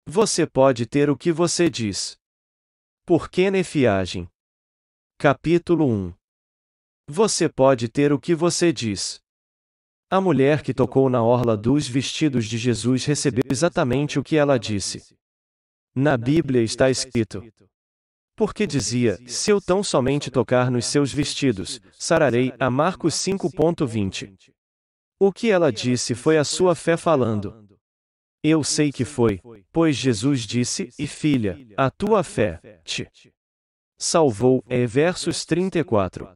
Você pode ter o que você diz. Por Kenneth Hagin. Capítulo 1. Você pode ter o que você diz. A mulher que tocou na orla dos vestidos de Jesus recebeu exatamente o que ela disse. Na Bíblia está escrito: porque dizia, se eu tão somente tocar nos seus vestidos, sararei, a Marcos 5:20. O que ela disse foi a sua fé falando. Eu sei que foi, pois Jesus disse, e filha, a tua fé te salvou. Versos 34.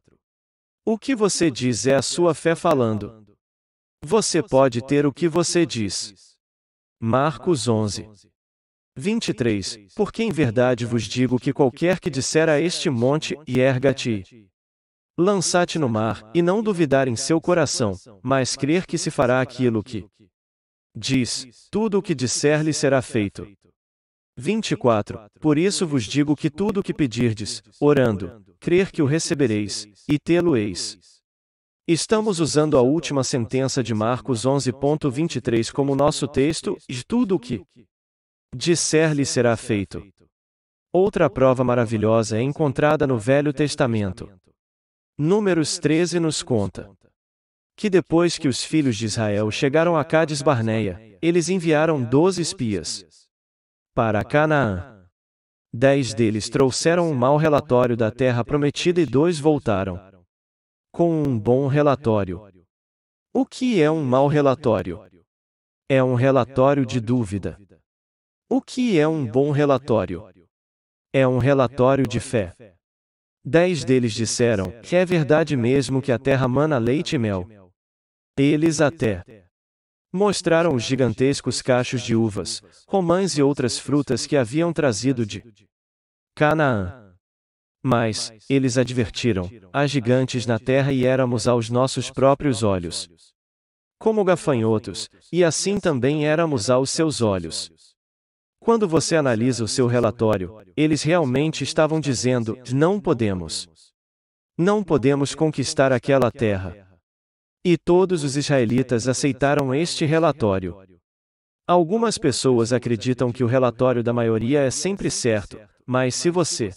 O que você diz é a sua fé falando. Você pode ter o que você diz. Marcos 11:23. Porque em verdade vos digo que qualquer que disser a este monte, erga-te, lança-te no mar, e não duvidar em seu coração, mas crer que se fará aquilo que diz, tudo o que disser lhe será feito. 24. Por isso vos digo que tudo o que pedirdes, orando, crer que o recebereis, e tê-lo-eis. Estamos usando a última sentença de Marcos 11:23 como nosso texto, e tudo o que disser lhe será feito. Outra prova maravilhosa é encontrada no Velho Testamento. Números 13 nos conta que depois que os filhos de Israel chegaram a Cádiz Barneia, eles enviaram 12 espias para Canaã. 10 deles trouxeram um mau relatório da terra prometida e 2 voltaram com um bom relatório. O que é um mau relatório? É um relatório de dúvida. O que é um bom relatório? É um relatório de fé. 10 deles disseram que é verdade mesmo que a terra mana leite e mel. Eles até mostraram os gigantescos cachos de uvas, romãs e outras frutas que haviam trazido de Canaã. Mas, eles advertiram, há gigantes na terra e éramos aos nossos próprios olhos como gafanhotos, e assim também éramos aos seus olhos. Quando você analisa o seu relatório, eles realmente estavam dizendo, não podemos. Não podemos conquistar aquela terra. E todos os israelitas aceitaram este relatório. Algumas pessoas acreditam que o relatório da maioria é sempre certo, mas se você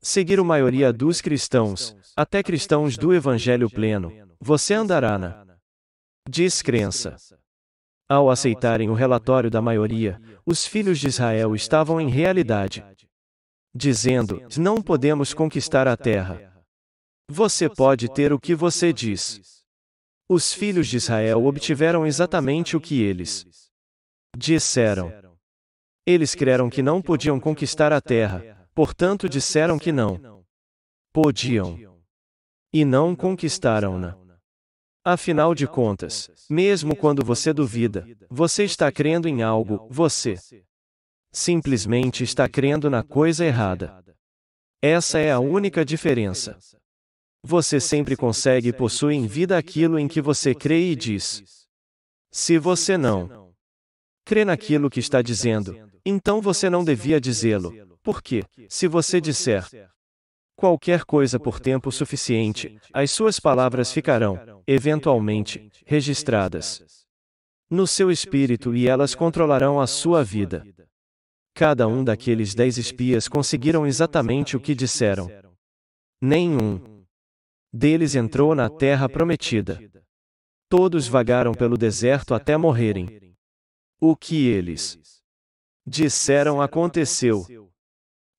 seguir a maioria dos cristãos, até cristãos do Evangelho pleno, você andará na descrença. Ao aceitarem o relatório da maioria, os filhos de Israel estavam em realidade dizendo, não podemos conquistar a terra. Você pode ter o que você diz. Os filhos de Israel obtiveram exatamente o que eles disseram. Eles creram que não podiam conquistar a terra, portanto disseram que não podiam. E não conquistaram-na. Afinal de contas, mesmo quando você duvida, você está crendo em algo, você simplesmente está crendo na coisa errada. Essa é a única diferença. Você sempre consegue e possui em vida aquilo em que você crê e diz. Se você não crê naquilo que está dizendo, então você não devia dizê-lo, porque, se você disser qualquer coisa por tempo suficiente, as suas palavras ficarão, eventualmente, registradas no seu espírito e elas controlarão a sua vida. Cada um daqueles 10 espias conseguiram exatamente o que disseram. Nenhum deles entrou na terra prometida. Todos vagaram pelo deserto até morrerem. O que eles disseram aconteceu.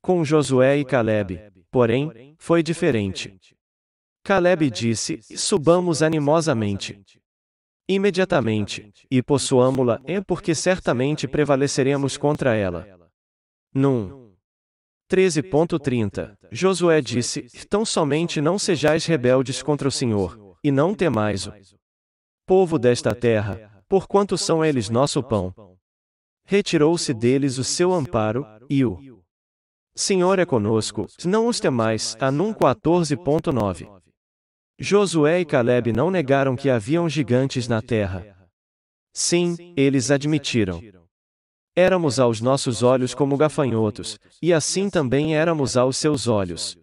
Com Josué e Calebe, porém, foi diferente. Calebe disse, subamos animosamente. Imediatamente, e possuamo-la, porque certamente prevaleceremos contra ela. Num 13:30, Josué disse, tão somente não sejais rebeldes contra o Senhor, e não temais o povo desta terra, porquanto são eles nosso pão. Retirou-se deles o seu amparo, e o Senhor é conosco, não os temais. Num 14:9. Josué e Calebe não negaram que haviam gigantes na terra. Sim, eles admitiram. Éramos aos nossos olhos como gafanhotos, e assim também éramos aos seus olhos.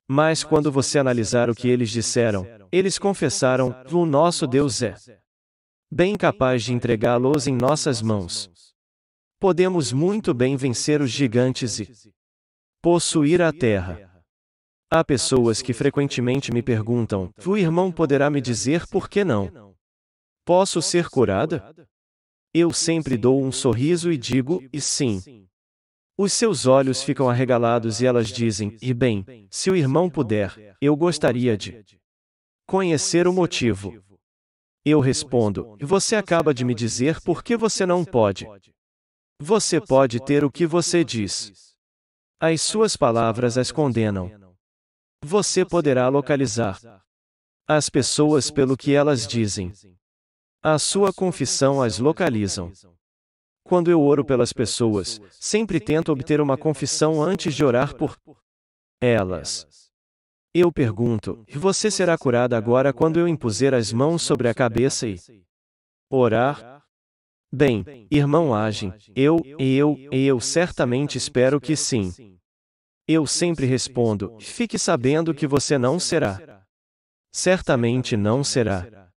Mas quando você analisar o que eles disseram, eles confessaram, o nosso Deus é bem capaz de entregá-los em nossas mãos. Podemos muito bem vencer os gigantes e possuir a terra. Há pessoas que frequentemente me perguntam: o irmão poderá me dizer por que não? Posso ser curada? Eu sempre dou um sorriso e digo: e sim. Os seus olhos ficam arregalados e elas dizem: e bem, se o irmão puder, eu gostaria de conhecer o motivo. Eu respondo: você acaba de me dizer por que você não pode. Você pode ter o que você diz. As suas palavras as condenam. Você poderá localizar as pessoas pelo que elas dizem. A sua confissão as localizam. Quando eu oro pelas pessoas, sempre tento obter uma confissão antes de orar por elas. Eu pergunto: você será curada agora quando eu impuser as mãos sobre a cabeça e orar? Bem, irmão Agem, eu certamente espero que sim. Eu sempre respondo: fique sabendo que você não será. Certamente não será.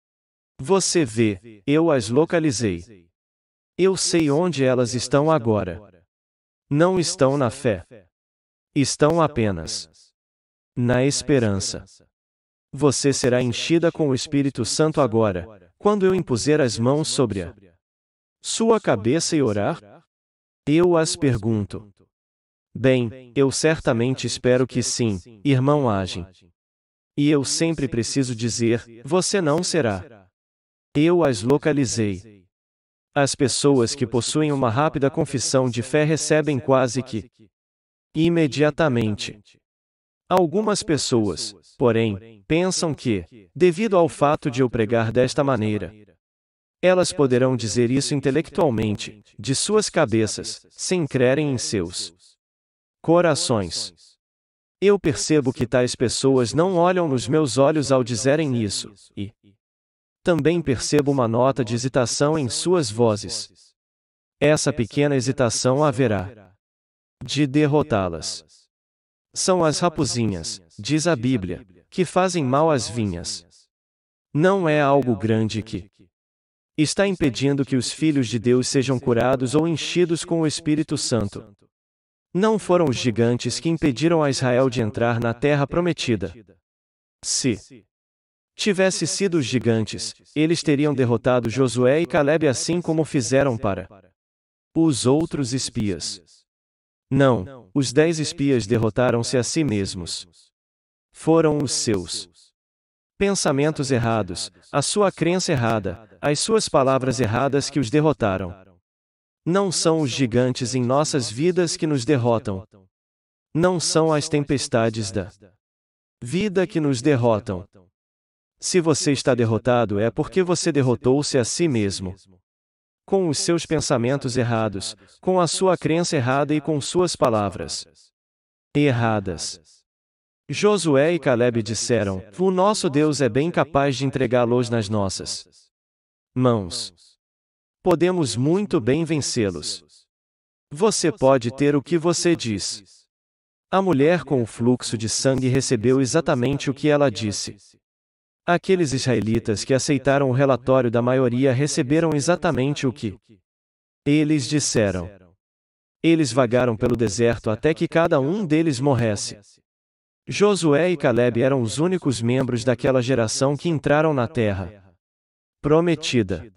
Você vê, eu as localizei. Eu sei onde elas estão agora. Não estão na fé. Estão apenas na esperança. Você será enchida com o Espírito Santo agora, quando eu impuser as mãos sobre a sua cabeça e orar? Eu as pergunto. Bem, eu certamente espero que sim, irmão Agem. E eu sempre preciso dizer: você não será. Eu as localizei. As pessoas que possuem uma rápida confissão de fé recebem quase que imediatamente. Algumas pessoas, porém, pensam que, devido ao fato de eu pregar desta maneira, elas poderão dizer isso intelectualmente, de suas cabeças, sem crerem em seus corações. Eu percebo que tais pessoas não olham nos meus olhos ao dizerem isso, e também percebo uma nota de hesitação em suas vozes. Essa pequena hesitação haverá de derrotá-las. São as raposinhas, diz a Bíblia, que fazem mal às vinhas. Não é algo grande que está impedindo que os filhos de Deus sejam curados ou enchidos com o Espírito Santo. Não foram os gigantes que impediram a Israel de entrar na terra prometida. Se tivesse sido os gigantes, eles teriam derrotado Josué e Calebe assim como fizeram para os outros espias. Não, os 10 espias derrotaram-se a si mesmos. Foram os seus pensamentos errados, a sua crença errada, as suas palavras erradas que os derrotaram. Não são os gigantes em nossas vidas que nos derrotam. Não são as tempestades da vida que nos derrotam. Se você está derrotado é porque você derrotou-se a si mesmo. Com os seus pensamentos errados, com a sua crença errada e com suas palavras erradas. Josué e Calebe disseram: o nosso Deus é bem capaz de entregá-los nas nossas mãos. Podemos muito bem vencê-los. Você pode ter o que você diz. A mulher com o fluxo de sangue recebeu exatamente o que ela disse. Aqueles israelitas que aceitaram o relatório da maioria receberam exatamente o que eles disseram. Eles vagaram pelo deserto até que cada um deles morresse. Josué e Calebe eram os únicos membros daquela geração que entraram na terra prometida.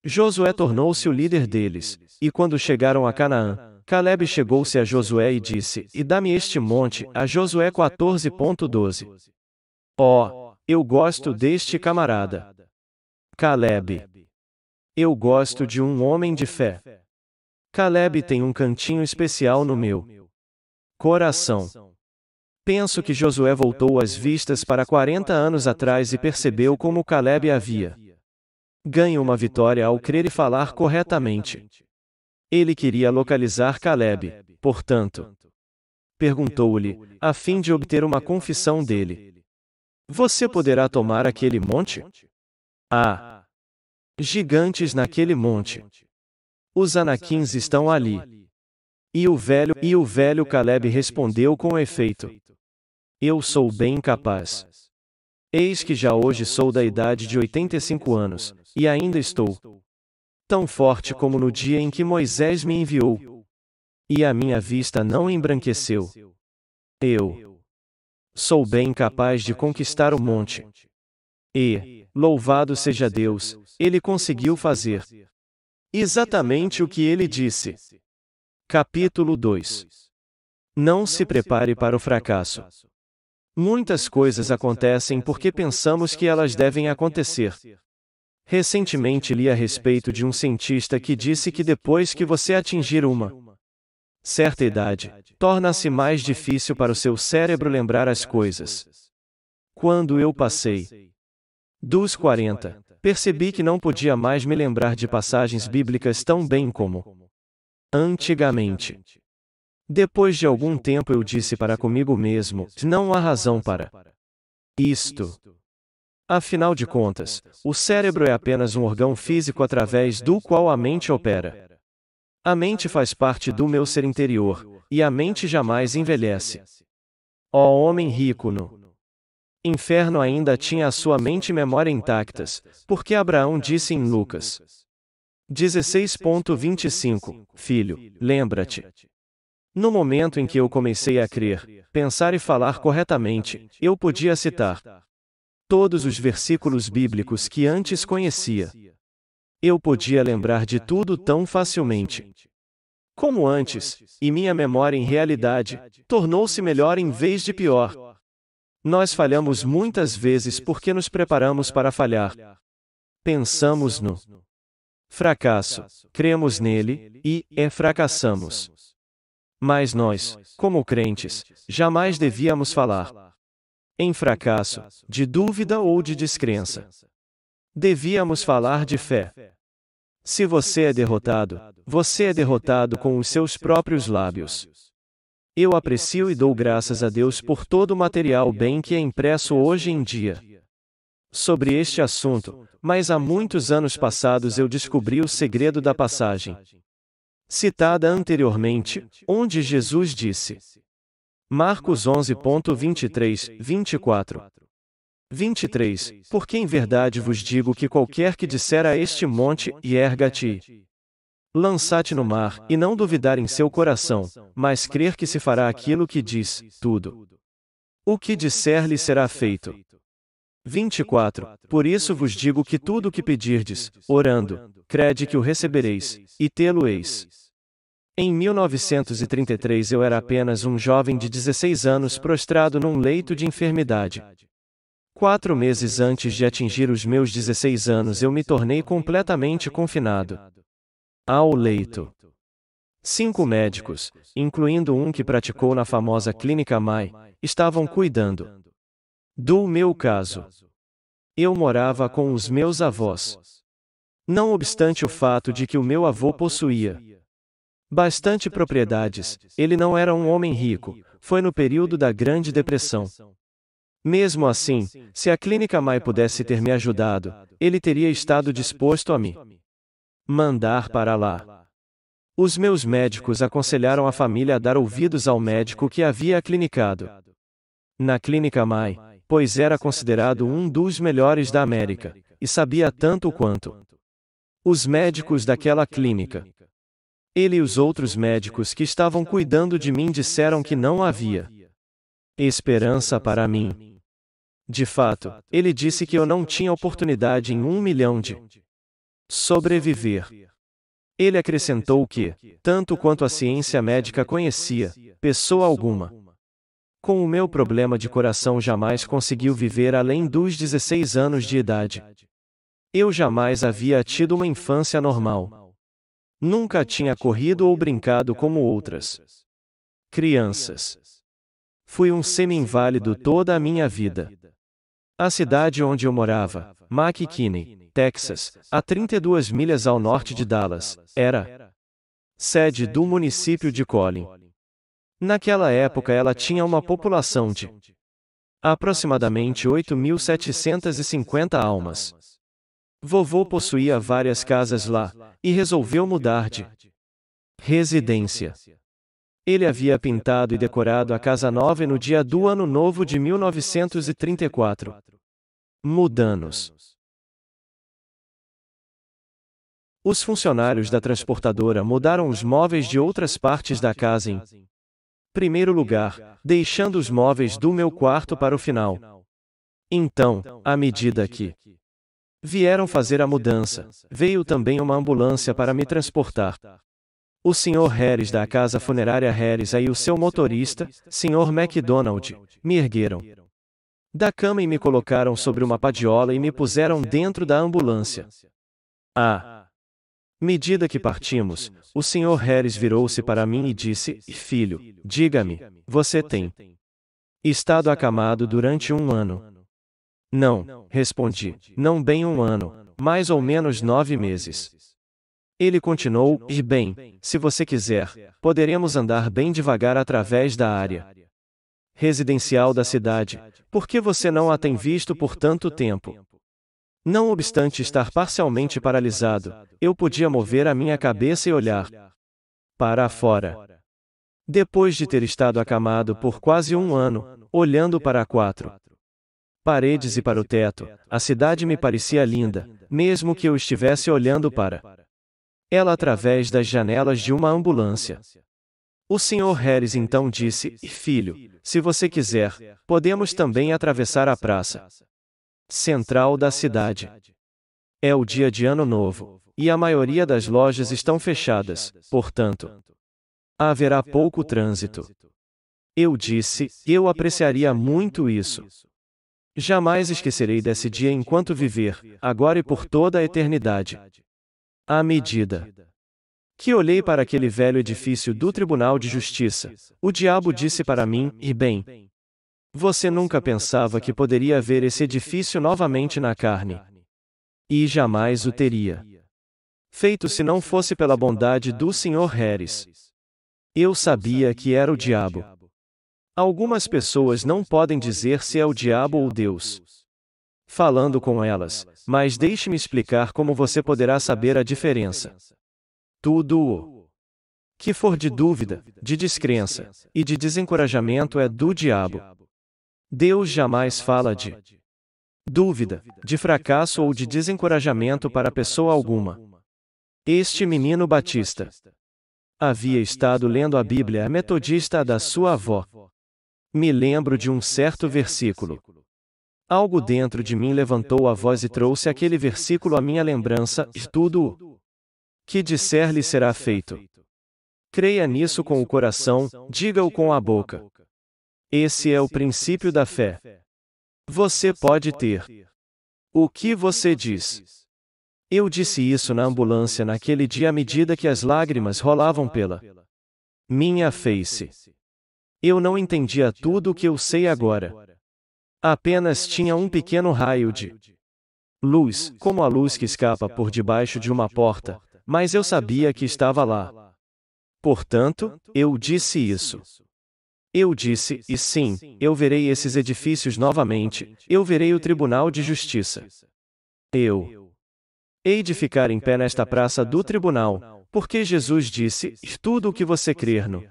Josué tornou-se o líder deles, e quando chegaram a Canaã, Calebe chegou-se a Josué e disse: e dá-me este monte, a Josué 14:12. Oh, eu gosto deste camarada. Calebe. Eu gosto de um homem de fé. Calebe tem um cantinho especial no meu coração. Penso que Josué voltou as vistas para 40 anos atrás e percebeu como Calebe havia ganho uma vitória ao crer e falar corretamente. Ele queria localizar Calebe, portanto, perguntou-lhe, a fim de obter uma confissão dele: você poderá tomar aquele monte? Há gigantes naquele monte. Os anaquins estão ali. E o velho Calebe respondeu com efeito: eu sou bem capaz. Eis que já hoje sou da idade de 85 anos, e ainda estou tão forte como no dia em que Moisés me enviou. E a minha vista não embranqueceu. Eu sou bem capaz de conquistar o monte. E, louvado seja Deus, ele conseguiu fazer exatamente o que ele disse. Capítulo 2. Não se prepare para o fracasso. Muitas coisas acontecem porque pensamos que elas devem acontecer. Recentemente li a respeito de um cientista que disse que depois que você atingir uma certa idade, torna-se mais difícil para o seu cérebro lembrar as coisas. Quando eu passei dos 40, percebi que não podia mais me lembrar de passagens bíblicas tão bem como antigamente. Depois de algum tempo eu disse para comigo mesmo, não há razão para isto. Afinal de contas, o cérebro é apenas um órgão físico através do qual a mente opera. A mente faz parte do meu ser interior, e a mente jamais envelhece. Ó homem rico no inferno ainda tinha a sua mente e memória intactas, porque Abraão disse em Lucas 16:25, filho, lembra-te. No momento em que eu comecei a crer, pensar e falar corretamente, eu podia citar todos os versículos bíblicos que antes conhecia. Eu podia lembrar de tudo tão facilmente como antes, e minha memória em realidade tornou-se melhor em vez de pior. Nós falhamos muitas vezes porque nos preparamos para falhar. Pensamos no fracasso, cremos nele, e fracassamos. Mas nós, como crentes, jamais devíamos falar em fracasso, de dúvida ou de descrença. Devíamos falar de fé. Se você é derrotado com os seus próprios lábios. Eu aprecio e dou graças a Deus por todo o material bem que é impresso hoje em dia sobre este assunto, mas há muitos anos passados eu descobri o segredo da passagem citada anteriormente, onde Jesus disse. Marcos 11:23, 24. 23. Porque em verdade vos digo que qualquer que disser a este monte, erga-te, lança-te no mar, e não duvidar em seu coração, mas crer que se fará aquilo que diz, tudo o que disser lhe será feito. 24. Por isso vos digo que tudo o que pedirdes, orando, crede que o recebereis, e tê-lo-eis. Em 1933 eu era apenas um jovem de 16 anos prostrado num leito de enfermidade. 4 meses antes de atingir os meus 16 anos eu me tornei completamente confinado ao leito. 5 médicos, incluindo um que praticou na famosa Clínica Mai, estavam cuidando do meu caso. Eu morava com os meus avós. Não obstante o fato de que o meu avô possuía bastante propriedades, ele não era um homem rico, foi no período da Grande Depressão. Mesmo assim, se a Clínica Mai pudesse ter me ajudado, ele teria estado disposto a me mandar para lá. Os meus médicos aconselharam a família a dar ouvidos ao médico que havia clinicado na Clínica Mai, pois era considerado um dos melhores da América, e sabia tanto quanto os médicos daquela clínica. Ele e os outros médicos que estavam cuidando de mim disseram que não havia esperança para mim. De fato, ele disse que eu não tinha oportunidade em 1 milhão de sobreviver. Ele acrescentou que, tanto quanto a ciência médica conhecia, pessoa alguma com o meu problema de coração jamais conseguiu viver além dos 16 anos de idade. Eu jamais havia tido uma infância normal. Nunca tinha corrido ou brincado como outras crianças. Fui um semi-inválido toda a minha vida. A cidade onde eu morava, McKinney, Texas, a 32 milhas ao norte de Dallas, era sede do município de Collin. Naquela época ela tinha uma população de aproximadamente 8.750 almas. Vovô possuía várias casas lá, e resolveu mudar de residência. Ele havia pintado e decorado a casa nova no dia do Ano Novo de 1934. Mudanos. Os funcionários da transportadora mudaram os móveis de outras partes da casa em primeiro lugar, deixando os móveis do meu quarto para o final. Então, à medida que vieram fazer a mudança, veio também uma ambulância para me transportar. O Sr. Harris da casa funerária Harris e o seu motorista, Sr. MacDonald, me ergueram da cama e me colocaram sobre uma padiola e me puseram dentro da ambulância. À medida que partimos, o Sr. Harris virou-se para mim e disse: Filho, diga-me, você tem estado acamado durante um ano? Não, respondi, não bem um ano, mais ou menos 9 meses. Ele continuou: E bem, se você quiser, poderemos andar bem devagar através da área residencial da cidade, porque você não a tem visto por tanto tempo. Não obstante estar parcialmente paralisado, eu podia mover a minha cabeça e olhar para fora. Depois de ter estado acamado por quase um ano, olhando para 4 paredes e para o teto, a cidade me parecia linda, mesmo que eu estivesse olhando para ela através das janelas de uma ambulância. O Sr. Harris então disse: Filho, se você quiser, podemos também atravessar a praça central da cidade. É o dia de Ano Novo, e a maioria das lojas estão fechadas, portanto, haverá pouco trânsito. Eu disse: eu apreciaria muito isso. Jamais esquecerei desse dia enquanto viver, agora e por toda a eternidade. À medida que olhei para aquele velho edifício do Tribunal de Justiça, o diabo disse para mim: E bem, você nunca pensava que poderia ver esse edifício novamente na carne. E jamais o teria feito se não fosse pela bondade do Sr. Harris. Eu sabia que era o diabo. Algumas pessoas não podem dizer se é o diabo ou Deus falando com elas, mas deixe-me explicar como você poderá saber a diferença. Tudo o que for de dúvida, de descrença e de desencorajamento é do diabo. Deus jamais fala de dúvida, de fracasso ou de desencorajamento para pessoa alguma. Este menino Batista havia estado lendo a Bíblia metodista da sua avó. Me lembro de um certo versículo. Algo dentro de mim levantou a voz e trouxe aquele versículo à minha lembrança: e tudo o que disser lhe será feito. Creia nisso com o coração, diga-o com a boca. Esse é o princípio da fé. Você pode ter o que você diz. Eu disse isso na ambulância naquele dia à medida que as lágrimas rolavam pela minha face. Eu não entendia tudo o que eu sei agora. Apenas tinha um pequeno raio de luz, como a luz que escapa por debaixo de uma porta, mas eu sabia que estava lá. Portanto, eu disse isso. Eu disse: e sim, eu verei esses edifícios novamente, eu verei o Tribunal de Justiça. Eu hei de ficar em pé nesta praça do tribunal, porque Jesus disse: tudo o que você crer no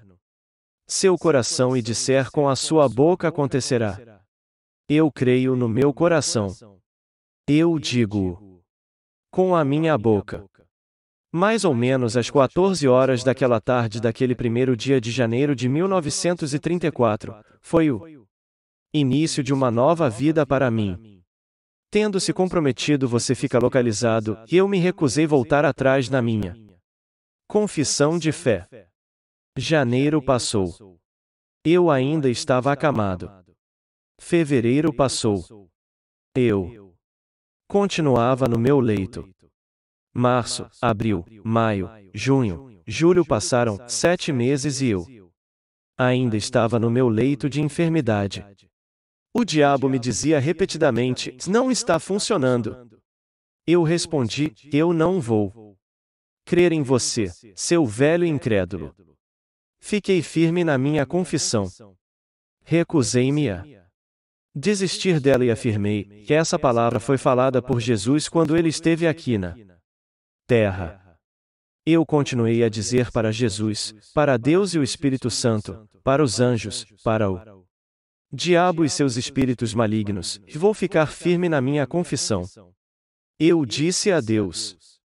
seu coração e disser com a sua boca acontecerá. Eu creio no meu coração. Eu digo com a minha boca. Mais ou menos às 14 horas daquela tarde daquele primeiro dia de janeiro de 1934, foi o início de uma nova vida para mim. Tendo-se comprometido, você fica localizado, e eu me recusei voltar atrás na minha confissão de fé. Janeiro passou. Eu ainda estava acamado. Fevereiro passou. Eu continuava no meu leito. Março, abril, maio, junho, julho passaram 7 meses e eu ainda estava no meu leito de enfermidade. O diabo me dizia repetidamente: não está funcionando. Eu respondi: eu não vou crer em você, seu velho incrédulo. Fiquei firme na minha confissão. Recusei-me a desistir dela e afirmei que essa palavra foi falada por Jesus quando ele esteve aqui na terra. Eu continuei a dizer para Jesus, para Deus e o Espírito Santo, para os anjos, para o diabo e seus espíritos malignos, e vou ficar firme na minha confissão. Eu disse a Deus: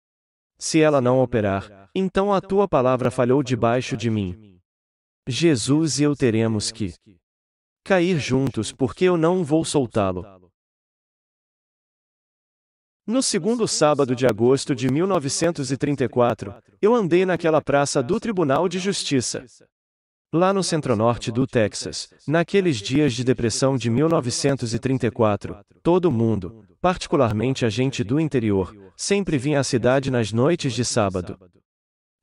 Se ela não operar, então a tua palavra falhou debaixo de mim. Jesus e eu teremos que cair juntos porque eu não vou soltá-lo. No segundo sábado de agosto de 1934, eu andei naquela praça do Tribunal de Justiça. Lá no centro-norte do Texas, naqueles dias de depressão de 1934, todo mundo, particularmente a gente do interior, sempre vinha à cidade nas noites de sábado.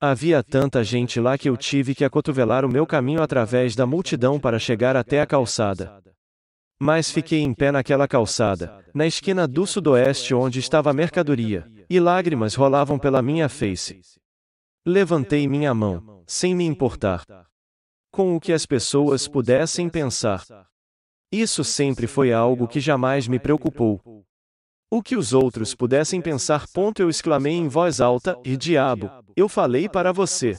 Havia tanta gente lá que eu tive que acotovelar o meu caminho através da multidão para chegar até a calçada. Mas fiquei em pé naquela calçada, na esquina do sudoeste onde estava a mercadoria, e lágrimas rolavam pela minha face. Levantei minha mão, sem me importar com o que as pessoas pudessem pensar. Isso sempre foi algo que jamais me preocupou. O que os outros pudessem pensar. Eu exclamei em voz alta, e diabo, eu falei para você.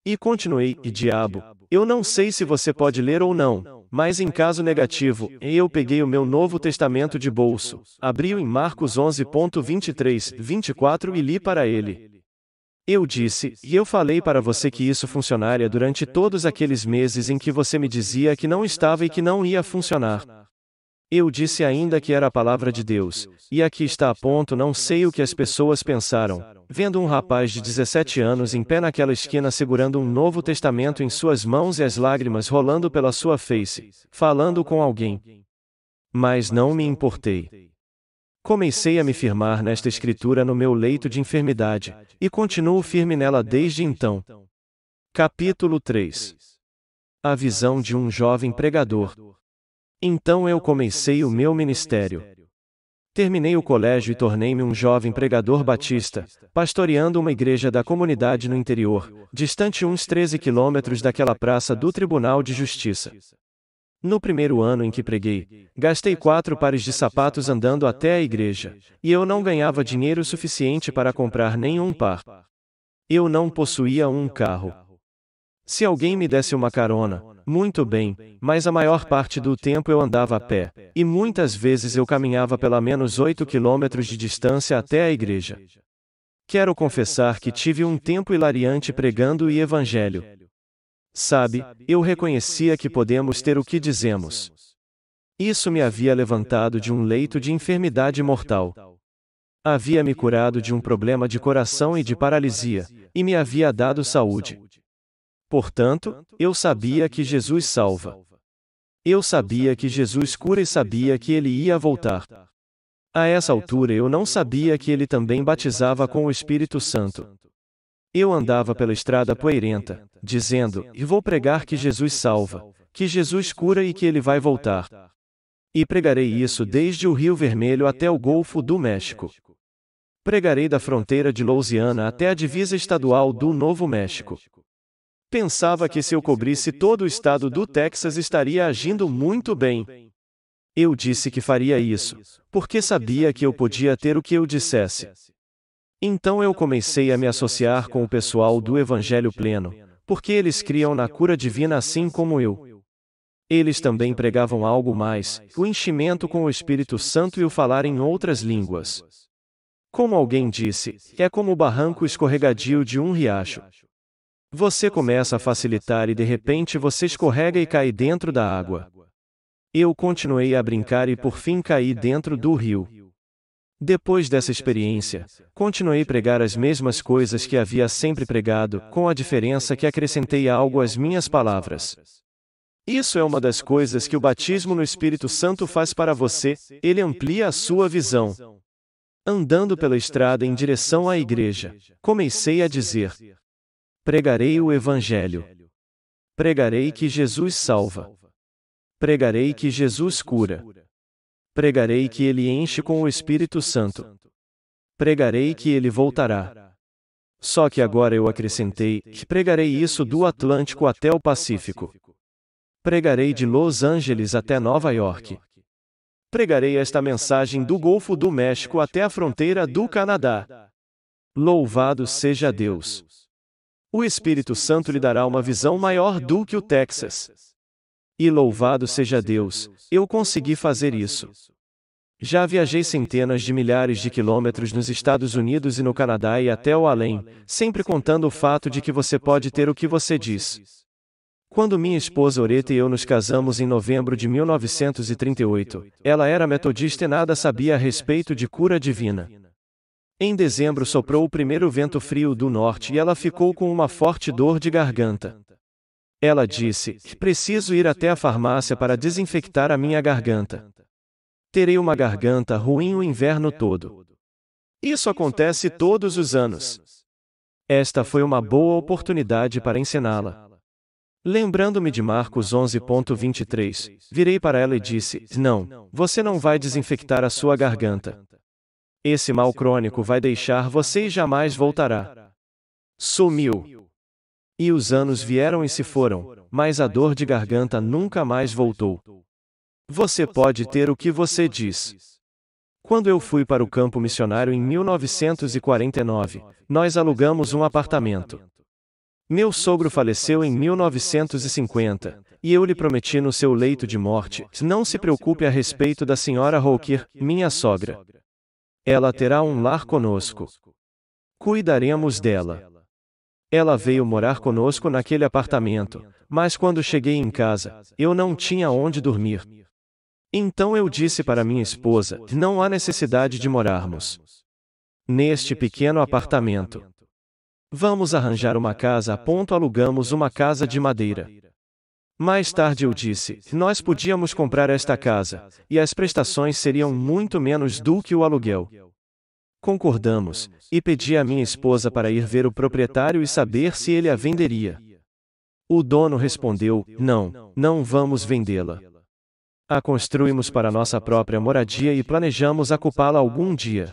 E continuei, e diabo, eu não sei se você pode ler ou não, mas em caso negativo, eu peguei o meu Novo Testamento de bolso, abri-o em Marcos 11.23, 24 e li para ele. Eu disse, e eu falei para você que isso funcionaria durante todos aqueles meses em que você me dizia que não estava e que não ia funcionar. Eu disse ainda que era a palavra de Deus, e aqui está a ponto. Não sei o que as pessoas pensaram, vendo um rapaz de 17 anos em pé naquela esquina segurando um Novo Testamento em suas mãos e as lágrimas rolando pela sua face, falando com alguém. Mas não me importei. Comecei a me firmar nesta escritura no meu leito de enfermidade, e continuo firme nela desde então. Capítulo 3. A visão de um jovem pregador. Então eu comecei o meu ministério. Terminei o colégio e tornei-me um jovem pregador batista, pastoreando uma igreja da comunidade no interior, distante uns 13 quilômetros daquela praça do Tribunal de Justiça. No primeiro ano em que preguei, gastei 4 pares de sapatos andando até a igreja, e eu não ganhava dinheiro suficiente para comprar nenhum par. Eu não possuía um carro. Se alguém me desse uma carona, muito bem, mas a maior parte do tempo eu andava a pé, e muitas vezes eu caminhava pelo menos 8 quilômetros de distância até a igreja. Quero confessar que tive um tempo hilariante pregando o evangelho. Sabe, eu reconhecia que podemos ter o que dizemos. Isso me havia levantado de um leito de enfermidade mortal. Havia me curado de um problema de coração e de paralisia, e me havia dado saúde. Portanto, eu sabia que Jesus salva. Eu sabia que Jesus cura e sabia que ele ia voltar. A essa altura eu não sabia que ele também batizava com o Espírito Santo. Eu andava pela estrada poeirenta, dizendo, e vou pregar que Jesus salva, que Jesus cura e que ele vai voltar. E pregarei isso desde o Rio Vermelho até o Golfo do México. Pregarei da fronteira de Louisiana até a divisa estadual do Novo México. Pensava que se eu cobrisse todo o estado do Texas estaria agindo muito bem. Eu disse que faria isso, porque sabia que eu podia ter o que eu dissesse. Então eu comecei a me associar com o pessoal do Evangelho Pleno, porque eles criam na cura divina assim como eu. Eles também pregavam algo mais, o enchimento com o Espírito Santo e o falar em outras línguas. Como alguém disse, é como o barranco escorregadio de um riacho. Você começa a facilitar e de repente você escorrega e cai dentro da água. Eu continuei a brincar e por fim caí dentro do rio. Depois dessa experiência, continuei a pregar as mesmas coisas que havia sempre pregado, com a diferença que acrescentei algo às minhas palavras. Isso é uma das coisas que o batismo no Espírito Santo faz para você, ele amplia a sua visão. Andando pela estrada em direção à igreja, comecei a dizer: pregarei o Evangelho. Pregarei que Jesus salva. Pregarei que Jesus cura. Pregarei que ele enche com o Espírito Santo. Pregarei que ele voltará. Só que agora eu acrescentei que pregarei isso do Atlântico até o Pacífico. Pregarei de Los Angeles até Nova York. Pregarei esta mensagem do Golfo do México até a fronteira do Canadá. Louvado seja Deus! O Espírito Santo lhe dará uma visão maior do que o Texas. E louvado seja Deus, eu consegui fazer isso. Já viajei centenas de milhares de quilômetros nos Estados Unidos e no Canadá e até o além, sempre contando o fato de que você pode ter o que você diz. Quando minha esposa Oreta e eu nos casamos em novembro de 1938, ela era metodista e nada sabia a respeito de cura divina. Em dezembro soprou o primeiro vento frio do norte e ela ficou com uma forte dor de garganta. Ela disse: "Preciso ir até a farmácia para desinfectar a minha garganta. Terei uma garganta ruim o inverno todo." Isso acontece todos os anos. Esta foi uma boa oportunidade para ensiná-la. Lembrando-me de Marcos 11:23, virei para ela e disse: "Não, você não vai desinfectar a sua garganta. Esse mal crônico vai deixar você e jamais voltará." Sumiu. E os anos vieram e se foram, mas a dor de garganta nunca mais voltou. Você pode ter o que você diz. Quando eu fui para o campo missionário em 1949, nós alugamos um apartamento. Meu sogro faleceu em 1950, e eu lhe prometi no seu leito de morte: "Não se preocupe a respeito da senhora Hawker, minha sogra. Ela terá um lar conosco. Cuidaremos dela." Ela veio morar conosco naquele apartamento, mas quando cheguei em casa, eu não tinha onde dormir. Então eu disse para minha esposa: "Não há necessidade de morarmos neste pequeno apartamento. Vamos arranjar uma casa. Alugamos uma casa de madeira." Mais tarde eu disse: "Nós podíamos comprar esta casa, e as prestações seriam muito menos do que o aluguel." Concordamos, e pedi à minha esposa para ir ver o proprietário e saber se ele a venderia. O dono respondeu: "Não, não vamos vendê-la. A construímos para nossa própria moradia e planejamos ocupá-la algum dia."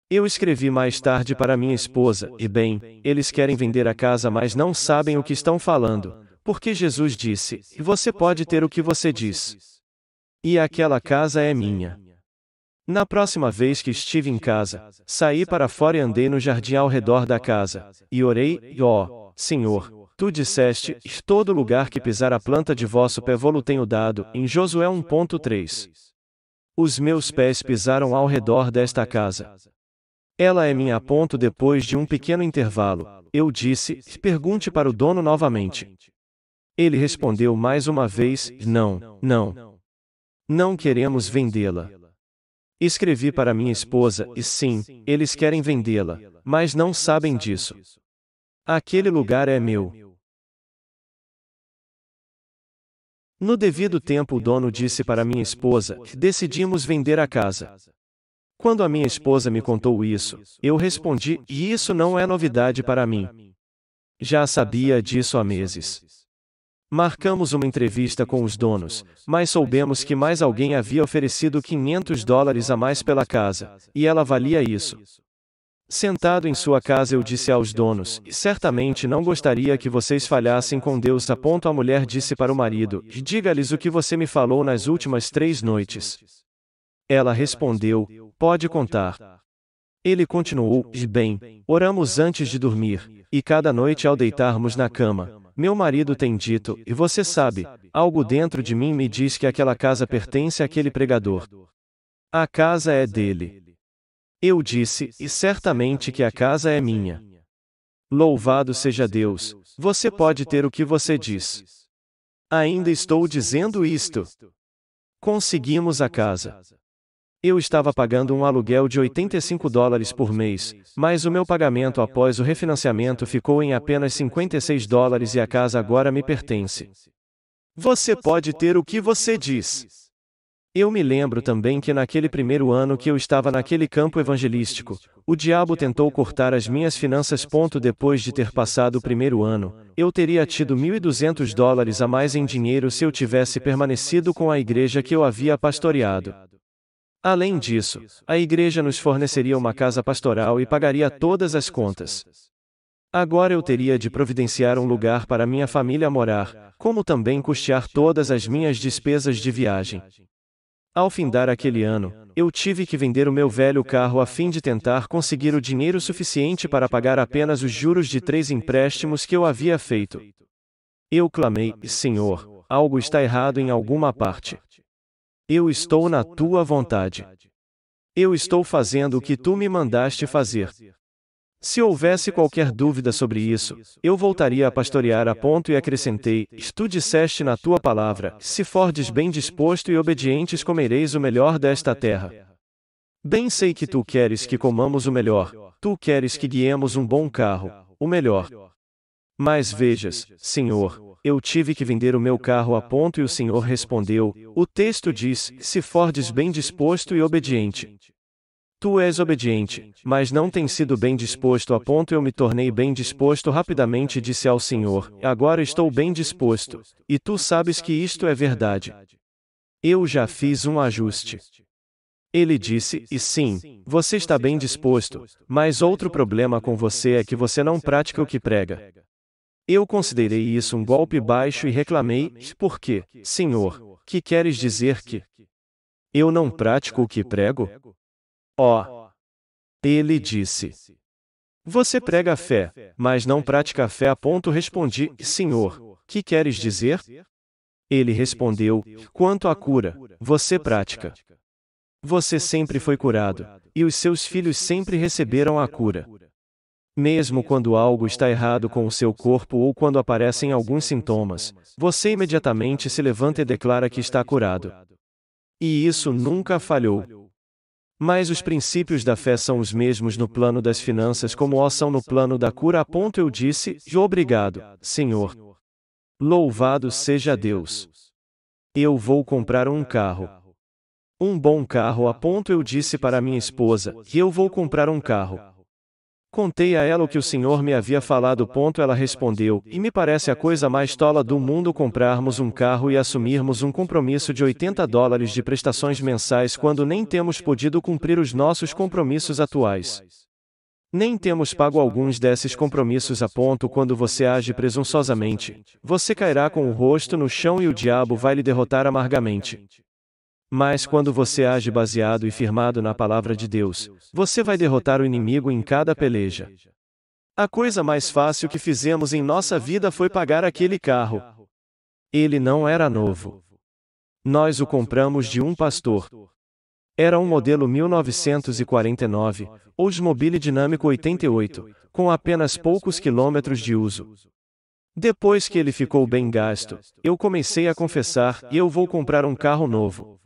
Eu escrevi mais tarde para minha esposa: "E bem, eles querem vender a casa, mas não sabem o que estão falando, porque Jesus disse: 'Você pode ter o que você diz.' E aquela casa é minha." Na próxima vez que estive em casa, saí para fora e andei no jardim ao redor da casa, e orei: "Ó Senhor, tu disseste: 'Todo lugar que pisar a planta de vosso pé vou-lo tenho dado,' em Josué 1:3. Os meus pés pisaram ao redor desta casa. Ela é minha. Depois de um pequeno intervalo, eu disse: "Pergunte para o dono novamente." Ele respondeu mais uma vez: "Não, não. Não queremos vendê-la." Escrevi para minha esposa: "E sim, eles querem vendê-la, mas não sabem disso. Aquele lugar é meu." No devido tempo, o dono disse para minha esposa: "Decidimos vender a casa." Quando a minha esposa me contou isso, eu respondi: "E isso não é novidade para mim. Já sabia disso há meses." Marcamos uma entrevista com os donos, mas soubemos que mais alguém havia oferecido $500 a mais pela casa, e ela valia isso. Sentado em sua casa, eu disse aos donos: "Certamente não gostaria que vocês falhassem com Deus." A mulher disse para o marido: "Diga-lhes o que você me falou nas últimas 3 noites." Ela respondeu: "Pode contar." Ele continuou: "Bem, oramos antes de dormir, e cada noite ao deitarmos na cama, meu marido tem dito: 'E você sabe, algo dentro de mim me diz que aquela casa pertence àquele pregador. A casa é dele.' Eu disse: 'E certamente que a casa é minha.' Louvado seja Deus, você pode ter o que você diz." Ainda estou dizendo isto. Conseguimos a casa. Eu estava pagando um aluguel de $85 por mês, mas o meu pagamento após o refinanciamento ficou em apenas $56 e a casa agora me pertence. Você pode ter o que você diz. Eu me lembro também que naquele primeiro ano que eu estava naquele campo evangelístico, o diabo tentou cortar as minhas finanças. Depois de ter passado o primeiro ano, eu teria tido $1.200 a mais em dinheiro se eu tivesse permanecido com a igreja que eu havia pastoreado. Além disso, a igreja nos forneceria uma casa pastoral e pagaria todas as contas. Agora eu teria de providenciar um lugar para minha família morar, como também custear todas as minhas despesas de viagem. Ao findar aquele ano, eu tive que vender o meu velho carro a fim de tentar conseguir o dinheiro suficiente para pagar apenas os juros de 3 empréstimos que eu havia feito. Eu clamei: "Senhor, algo está errado em alguma parte. Eu estou na tua vontade." Eu estou fazendo o que tu me mandaste fazer. Se houvesse qualquer dúvida sobre isso, eu voltaria a pastorear a ponto e acrescentei, tu disseste na tua palavra, se fordes bem disposto e obedientes comereis o melhor desta terra. Bem sei que tu queres que comamos o melhor, tu queres que guiemos um bom carro, o melhor. Mas vejas, Senhor, eu tive que vender o meu carro a ponto e o Senhor respondeu, o texto diz, se fordes bem disposto e obediente. Tu és obediente, mas não tens sido bem disposto a ponto eu me tornei bem disposto rapidamente e disse ao Senhor, agora estou bem disposto, e tu sabes que isto é verdade. Eu já fiz um ajuste. Ele disse, e sim, você está bem disposto, mas outro problema com você é que você não pratica o que prega. Eu considerei isso um golpe baixo e reclamei, por quê, Senhor, que queres dizer que eu não pratico o que prego? Oh! Ele disse. Você prega a fé, mas não pratica a fé a ponto respondi, Senhor, que queres dizer? Ele respondeu, quanto à cura, você pratica. Você sempre foi curado, e os seus filhos sempre receberam a cura. Mesmo quando algo está errado com o seu corpo ou quando aparecem alguns sintomas, você imediatamente se levanta e declara que está curado. E isso nunca falhou. Mas os princípios da fé são os mesmos no plano das finanças como o são no plano da cura a ponto eu disse, obrigado, Senhor. Louvado seja Deus. Eu vou comprar um carro. Um bom carro a ponto eu disse para minha esposa, que eu vou comprar um carro. Contei a ela o que o Senhor me havia falado. Ela respondeu, e me parece a coisa mais tola do mundo comprarmos um carro e assumirmos um compromisso de $80 de prestações mensais quando nem temos podido cumprir os nossos compromissos atuais. Nem temos pago alguns desses compromissos a ponto quando você age presunçosamente. Você cairá com o rosto no chão e o diabo vai lhe derrotar amargamente. Mas quando você age baseado e firmado na palavra de Deus, você vai derrotar o inimigo em cada peleja. A coisa mais fácil que fizemos em nossa vida foi pagar aquele carro. Ele não era novo. Nós o compramos de um pastor. Era um modelo 1949, Oldsmobile Dinâmico 88, com apenas poucos quilômetros de uso. Depois que ele ficou bem gasto, eu comecei a confessar, eu vou comprar um carro novo.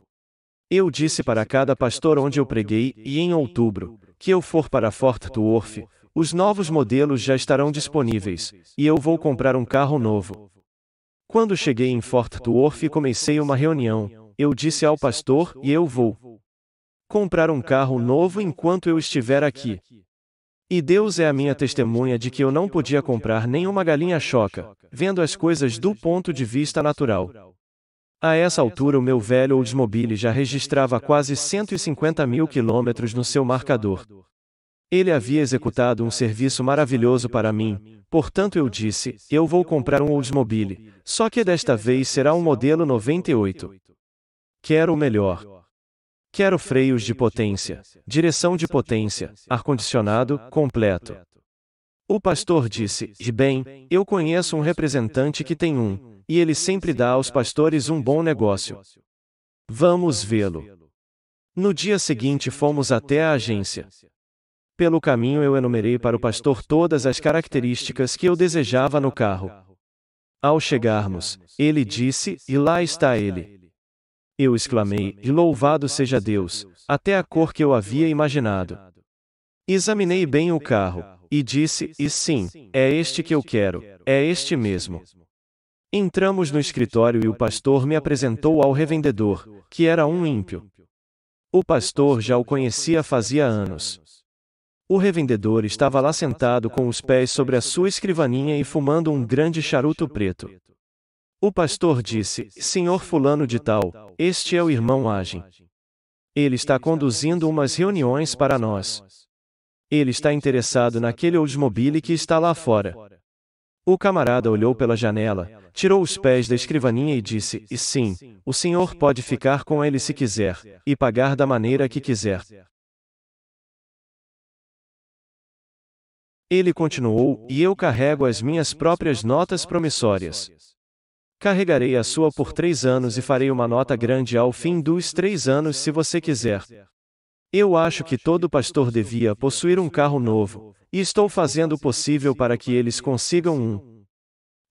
Eu disse para cada pastor onde eu preguei, e em outubro, que eu for para Fort Worth, os novos modelos já estarão disponíveis, e eu vou comprar um carro novo. Quando cheguei em Fort Worth e comecei uma reunião, eu disse ao pastor, e eu vou comprar um carro novo enquanto eu estiver aqui. E Deus é a minha testemunha de que eu não podia comprar nenhuma galinha choca, vendo as coisas do ponto de vista natural. A essa altura o meu velho Oldsmobile já registrava quase 150 mil quilômetros no seu marcador. Ele havia executado um serviço maravilhoso para mim, portanto eu disse, eu vou comprar um Oldsmobile, só que desta vez será um modelo 98. Quero o melhor. Quero freios de potência, direção de potência, ar-condicionado, completo. O pastor disse, bem, eu conheço um representante que tem um, e ele sempre dá aos pastores um bom negócio. Vamos vê-lo. No dia seguinte fomos até a agência. Pelo caminho eu enumerei para o pastor todas as características que eu desejava no carro. Ao chegarmos, ele disse, e lá está ele. Eu exclamei, e louvado seja Deus, até a cor que eu havia imaginado. Examinei bem o carro, e disse, e sim, é este que eu quero, é este mesmo. Entramos no escritório e o pastor me apresentou ao revendedor, que era um ímpio. O pastor já o conhecia fazia anos. O revendedor estava lá sentado com os pés sobre a sua escrivaninha e fumando um grande charuto preto. O pastor disse, Senhor fulano de tal, este é o irmão Agem. Ele está conduzindo umas reuniões para nós. Ele está interessado naquele Oldsmobile que está lá fora. O camarada olhou pela janela, tirou os pés da escrivaninha e disse, e sim, o senhor pode ficar com ele se quiser, e pagar da maneira que quiser. Ele continuou, e eu carrego as minhas próprias notas promissórias. Carregarei a sua por 3 anos e farei uma nota grande ao fim dos 3 anos se você quiser. Eu acho que todo pastor devia possuir um carro novo, e estou fazendo o possível para que eles consigam um.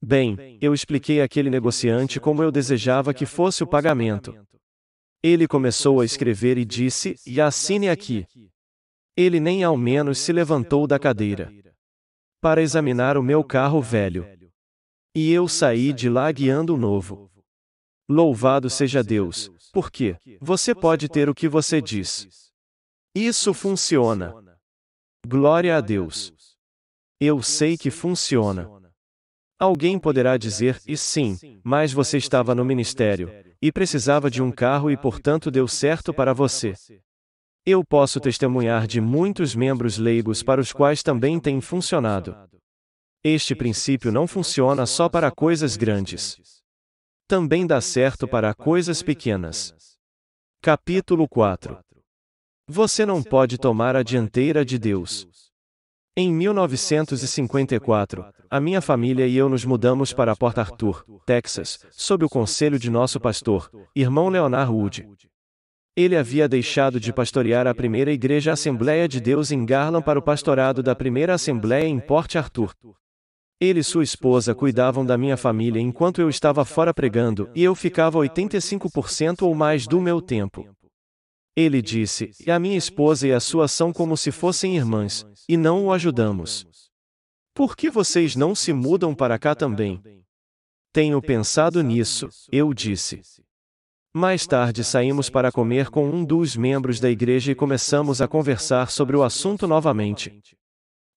Bem, eu expliquei àquele negociante como eu desejava que fosse o pagamento. Ele começou a escrever e disse: "E assine aqui." Ele nem ao menos se levantou da cadeira para examinar o meu carro velho. E eu saí de lá guiando o novo. Louvado seja Deus, porque você pode ter o que você diz. Isso funciona. Glória a Deus. Eu sei que funciona. Alguém poderá dizer: "E sim, mas você estava no ministério e precisava de um carro e portanto deu certo para você." Eu posso testemunhar de muitos membros leigos para os quais também tem funcionado. Este princípio não funciona só para coisas grandes. Também dá certo para coisas pequenas. Capítulo 4. Você não pode tomar a dianteira de Deus. Em 1954, a minha família e eu nos mudamos para Port Arthur, Texas, sob o conselho de nosso pastor, irmão Leonard Wood. Ele havia deixado de pastorear a primeira igreja Assembleia de Deus em Garland para o pastorado da primeira Assembleia em Port Arthur. Ele e sua esposa cuidavam da minha família enquanto eu estava fora pregando, e eu ficava 85% ou mais do meu tempo. Ele disse: "E a minha esposa e a sua são como se fossem irmãs, e não o ajudamos. Por que vocês não se mudam para cá também?" "Tenho pensado nisso," eu disse. Mais tarde saímos para comer com um dos membros da igreja e começamos a conversar sobre o assunto novamente.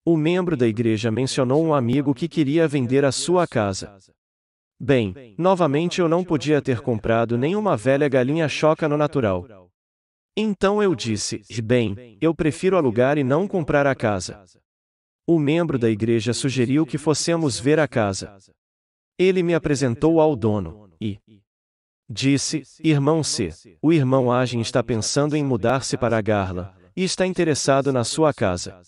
O membro da igreja mencionou um amigo que queria vender a sua casa. Bem, novamente eu não podia ter comprado nenhuma velha galinha choca no natural. Então eu disse: "Bem, eu prefiro alugar e não comprar a casa." O membro da igreja sugeriu que fossemos ver a casa. Ele me apresentou ao dono, e disse: "Irmão C, o irmão Agin está pensando em mudar-se para Garland, e está interessado na sua casa.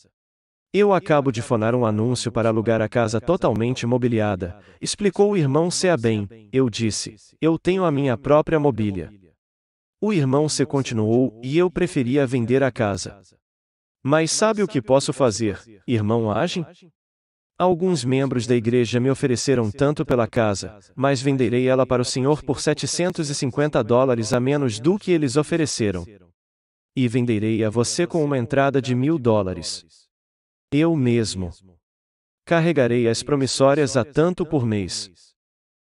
Eu acabo de fonar um anúncio para alugar a casa totalmente mobiliada," explicou o irmão C. a bem. Eu disse: "Eu tenho a minha própria mobília." O irmão C. continuou: "E eu preferia vender a casa. Mas sabe o que posso fazer, irmão Agin? Alguns membros da igreja me ofereceram tanto pela casa, mas venderei ela para o senhor por $750 a menos do que eles ofereceram. E venderei a você com uma entrada de $1.000. Eu mesmo carregarei as promissórias a tanto por mês."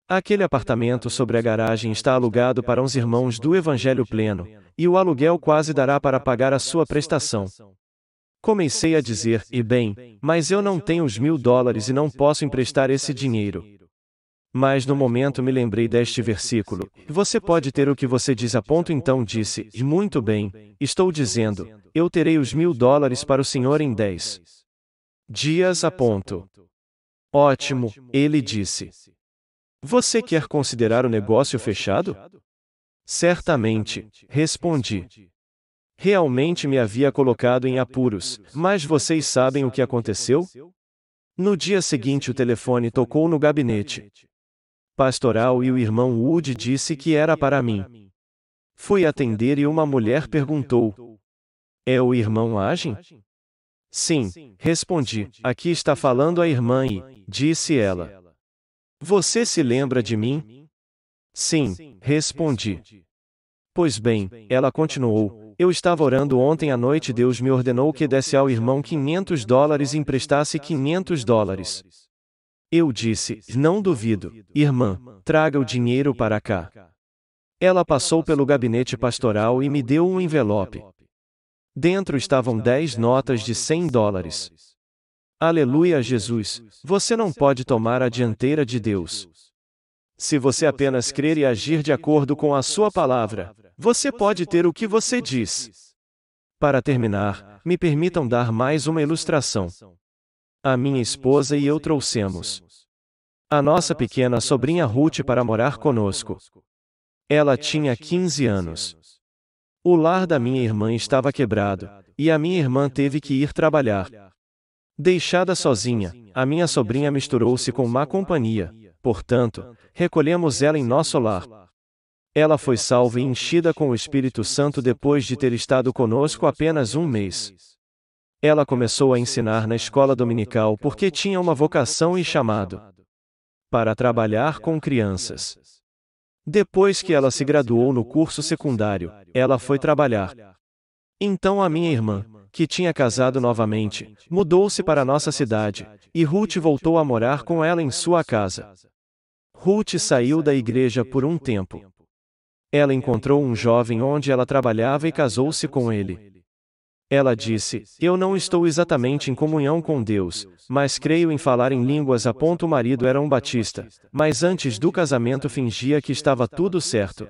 Aquele apartamento sobre a garagem está alugado para uns irmãos do Evangelho Pleno, e o aluguel quase dará para pagar a sua prestação. Comecei a dizer: "E bem, mas eu não tenho os $1.000 e não posso emprestar esse dinheiro." Mas no momento me lembrei deste versículo: "Você pode ter o que você diz a ponto." Então disse: "E muito bem, estou dizendo, eu terei os $1.000 para o senhor em 10 dias a ponto." "Ótimo," ele disse. "Você quer considerar o negócio fechado?" "Certamente," respondi. Realmente me havia colocado em apuros, mas vocês sabem o que aconteceu? No dia seguinte o telefone tocou no gabinete pastoral e o irmão Wood disse que era para mim. Fui atender e uma mulher perguntou: "É o irmão Agin?" "Sim," respondi, "aqui está falando a irmã e," disse ela. "Você se lembra de mim?" "Sim," respondi. "Pois bem," ela continuou, "eu estava orando ontem à noite e Deus me ordenou que desse ao irmão $500 e emprestasse $500. Eu disse: "Não duvido, irmã, traga o dinheiro para cá." Ela passou pelo gabinete pastoral e me deu um envelope. Dentro estavam 10 notas de $100. Aleluia a Jesus, você não pode tomar a dianteira de Deus. Se você apenas crer e agir de acordo com a sua palavra, você pode ter o que você diz. Para terminar, me permitam dar mais uma ilustração. A minha esposa e eu trouxemos a nossa pequena sobrinha Ruth para morar conosco. Ela tinha 15 anos. O lar da minha irmã estava quebrado, e a minha irmã teve que ir trabalhar. Deixada sozinha, a minha sobrinha misturou-se com má companhia, portanto, recolhemos ela em nosso lar. Ela foi salva e enchida com o Espírito Santo depois de ter estado conosco apenas um mês. Ela começou a ensinar na escola dominical porque tinha uma vocação e chamado para trabalhar com crianças. Depois que ela se graduou no curso secundário, ela foi trabalhar. Então a minha irmã, que tinha casado novamente, mudou-se para nossa cidade, e Ruth voltou a morar com ela em sua casa. Ruth saiu da igreja por um tempo. Ela encontrou um jovem onde ela trabalhava e casou-se com ele. Ela disse: "Eu não estou exatamente em comunhão com Deus, mas creio em falar em línguas." O marido era um batista, mas antes do casamento fingia que estava tudo certo.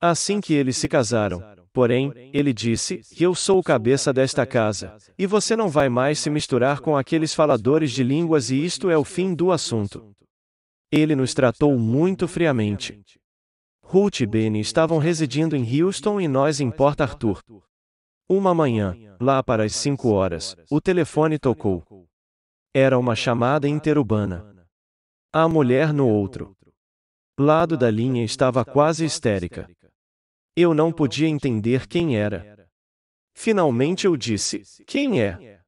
Assim que eles se casaram, porém, ele disse: "Eu sou o cabeça desta casa, e você não vai mais se misturar com aqueles faladores de línguas, e isto é o fim do assunto." Ele nos tratou muito friamente. Ruth e Benny estavam residindo em Houston e nós em Port Arthur. Uma manhã, lá para as 5 horas, o telefone tocou. Era uma chamada interurbana. A mulher no outro lado da linha estava quase histérica. Eu não podia entender quem era. Finalmente eu disse: "Quem é?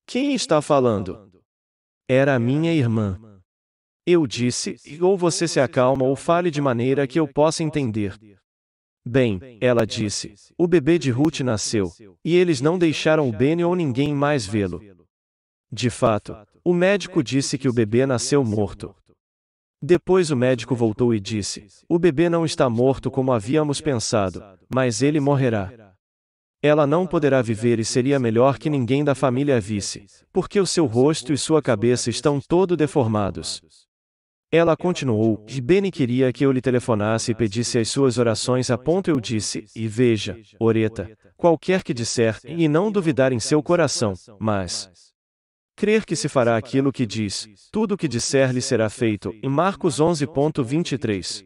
Quem está falando?" Era a minha irmã. Eu disse: "Ou você se acalma ou fale de maneira que eu possa entender." "Bem," ela disse, "o bebê de Ruth nasceu, e eles não deixaram o Benny ou ninguém mais vê-lo." De fato, o médico disse que o bebê nasceu morto. Depois o médico voltou e disse: "O bebê não está morto como havíamos pensado, mas ele morrerá. Ela não poderá viver e seria melhor que ninguém da família a visse, porque o seu rosto e sua cabeça estão todo deformados." Ela continuou: "E Benny queria que eu lhe telefonasse e pedisse as suas orações." Eu disse: "E veja, Oreta, qualquer que disser, e não duvidar em seu coração, mas crer que se fará aquilo que diz, tudo o que disser lhe será feito." Em Marcos 11:23.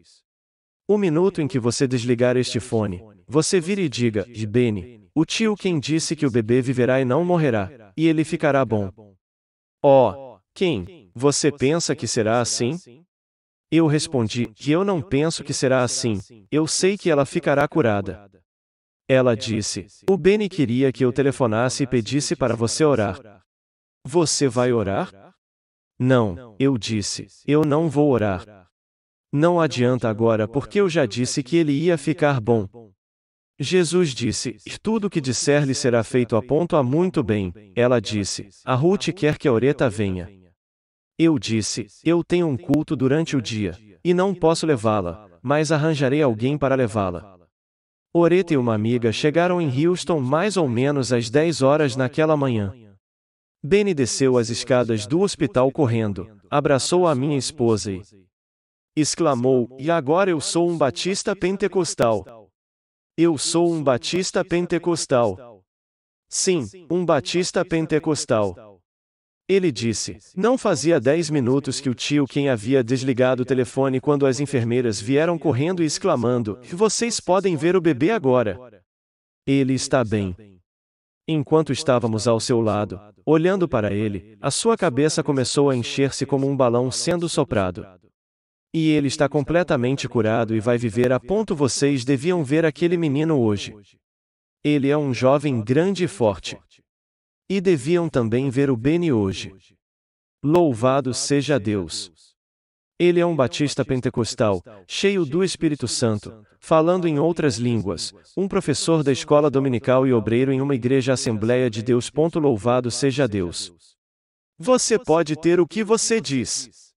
O minuto em que você desligar este fone, você vira e diga: "E Benny, o tio quem disse que o bebê viverá e não morrerá, e ele ficará bom." Oh, quem você pensa que será assim? Eu respondi: "Que eu não penso que será assim, eu sei que ela ficará curada." Ela disse: "O Benny queria que eu telefonasse e pedisse para você orar." "Você vai orar?" "Não," eu disse, "eu não vou orar. Não adianta agora porque eu já disse que ele ia ficar bom." Jesus disse: "E tudo o que disser lhe será feito." Muito bem, ela disse: "A Ruth quer que a Oreta venha." Eu disse: "Eu tenho um culto durante o dia, e não posso levá-la, mas arranjarei alguém para levá-la." Oreta e uma amiga chegaram em Houston mais ou menos às 10 horas naquela manhã. Benny desceu as escadas do hospital correndo, abraçou a minha esposa e exclamou: "E agora eu sou um batista pentecostal." Eu sou um batista pentecostal. Sim, um batista pentecostal. Ele disse: "Não fazia 10 minutos que o tio quem havia desligado o telefone quando as enfermeiras vieram correndo e exclamando: Vocês podem ver o bebê agora. Ele está bem." Enquanto estávamos ao seu lado, olhando para ele, a sua cabeça começou a encher-se como um balão sendo soprado. E ele está completamente curado e vai viver. Vocês deviam ver aquele menino hoje. Ele é um jovem grande e forte. E deviam também ver o Benny hoje. Louvado seja Deus. Ele é um batista pentecostal, cheio do Espírito Santo, falando em outras línguas, um professor da escola dominical e obreiro em uma igreja Assembleia de Deus. Louvado seja Deus. Você pode ter o que você diz.